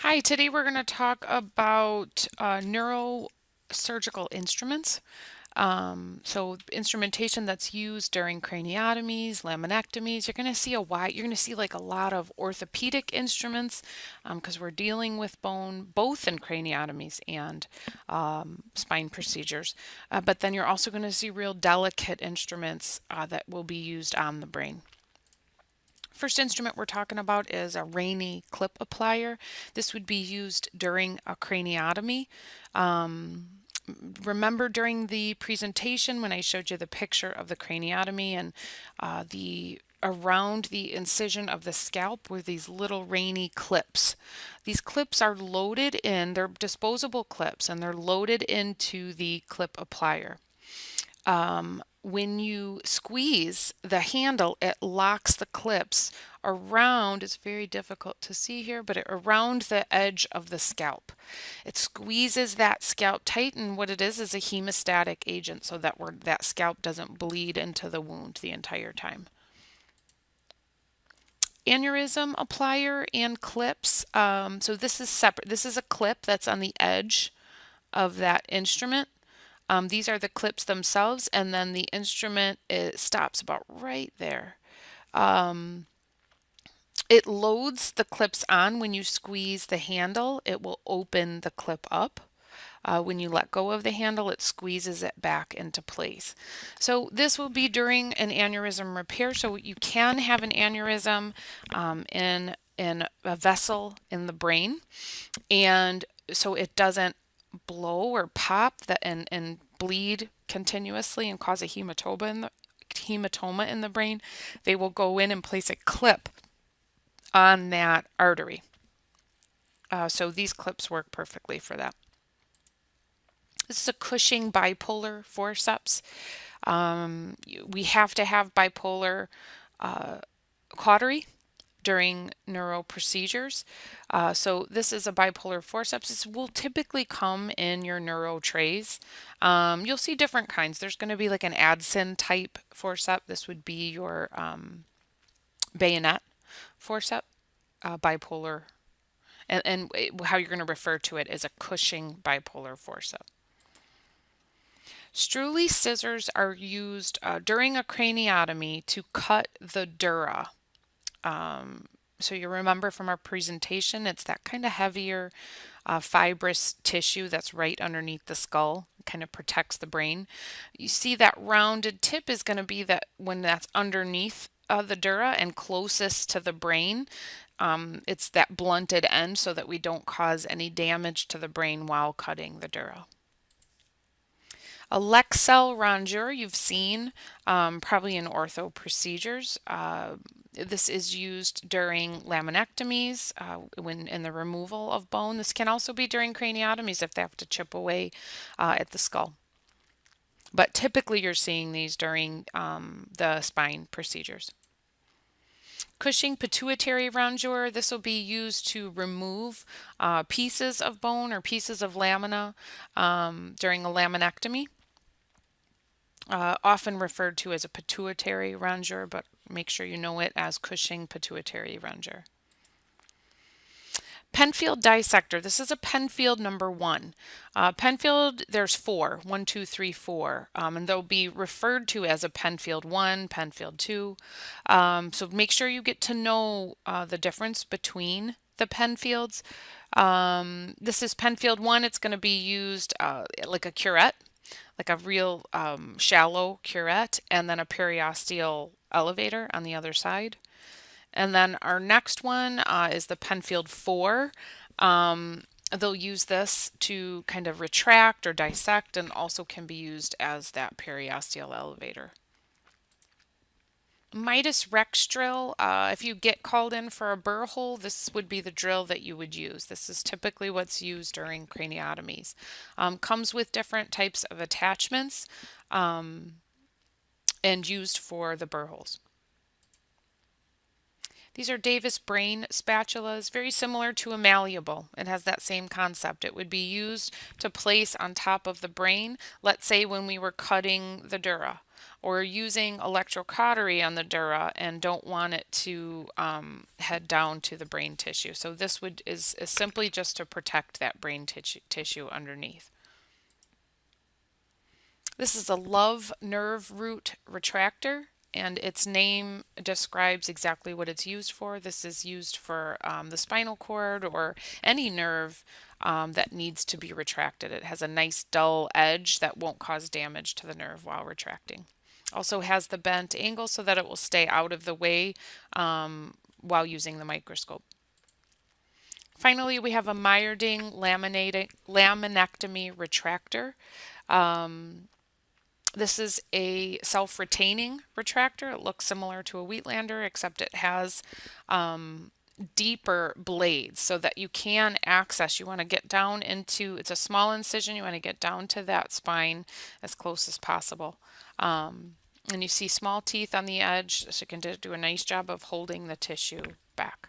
Hi, today we're going to talk about neurosurgical instruments. So instrumentation that's used during craniotomies, laminectomies. You're going to see like a lot of orthopedic instruments because we're dealing with bone both in craniotomies and spine procedures. But then you're also going to see real delicate instruments that will be used on the brain. First instrument we're talking about is a Rainey clip applier. This would be used during a craniotomy. Um, Remember during the presentation when I showed you the picture of the craniotomy and the around the incision of the scalp were these little Rainey clips. These clips are loaded in, they're disposable clips, and they're loaded into the clip applier. When you squeeze the handle, it locks the clips around, it's very difficult to see here, but around the edge of the scalp. It squeezes that scalp tight, and what it is a hemostatic agent so that that scalp doesn't bleed into the wound the entire time. Aneurysm applier and clips. So this is separate. This is a clip that's on the edge of that instrument. These are the clips themselves, and then the instrument, it stops about right there. It loads the clips on when you squeeze the handle. It will open the clip up. When you let go of the handle, it squeezes it back into place. So this will be during an aneurysm repair. So you can have an aneurysm in a vessel in the brain, and so it doesn't blow or pop and bleed continuously and cause a hematoma in the brain. They will go in and place a clip on that artery. So these clips work perfectly for that. This is a Cushing bipolar forceps. We have to have bipolar cautery during neuro procedures. So this is a bipolar forceps. This will typically come in your neuro trays. You'll see different kinds. There's going to be like an Adson type forceps. This would be your bayonet forceps, bipolar, and how you're going to refer to it as a Cushing bipolar forceps. Struley scissors are used during a craniotomy to cut the dura. So you remember from our presentation, it's that kind of heavier fibrous tissue that's right underneath the skull, kind of protects the brain. You see that rounded tip is going to be that when that's underneath the dura and closest to the brain, it's that blunted end so that we don't cause any damage to the brain while cutting the dura. A Lexel rongeur you've seen probably in ortho procedures. This is used during laminectomies when in the removal of bone. This can also be during craniotomies if they have to chip away at the skull. But typically you're seeing these during the spine procedures. Cushing pituitary rongeur, this will be used to remove pieces of bone or pieces of lamina during a laminectomy. Often referred to as a pituitary rongeur, but make sure you know it as Cushing pituitary rongeur. Penfield dissector. This is a Penfield number 1. Penfield, there's 4, 1, 2, 3, 4, and they'll be referred to as a Penfield 1, Penfield 2. So make sure you get to know the difference between the Penfields. This is Penfield 1. It's going to be used like a curette, like a real shallow curette, and then a periosteal elevator on the other side. And then our next one is the Penfield 4. They'll use this to kind of retract or dissect and also can be used as that periosteal elevator. Midas Rex drill, if you get called in for a burr hole, this would be the drill that you would use. This is typically what's used during craniotomies. Comes with different types of attachments and used for the burr holes. These are Davis Brain spatulas, very similar to a malleable. It has that same concept. It would be used to place on top of the brain, let's say when we were cutting the dura or using electrocautery on the dura and don't want it to head down to the brain tissue. So this is simply just to protect that brain tissue underneath. This is a love nerve root retractor, and its name describes exactly what it's used for. This is used for the spinal cord or any nerve that needs to be retracted. It has a nice dull edge that won't cause damage to the nerve while retracting. Also has the bent angle so that it will stay out of the way while using the microscope. Finally, we have a Meyerding Laminectomy Retractor. This is a self-retaining retractor. It looks similar to a Wheatlander, except it has deeper blades so that you can access. You want to get down into, it's a small incision, you want to get down to that spine as close as possible. And you see small teeth on the edge, so you can do a nice job of holding the tissue back.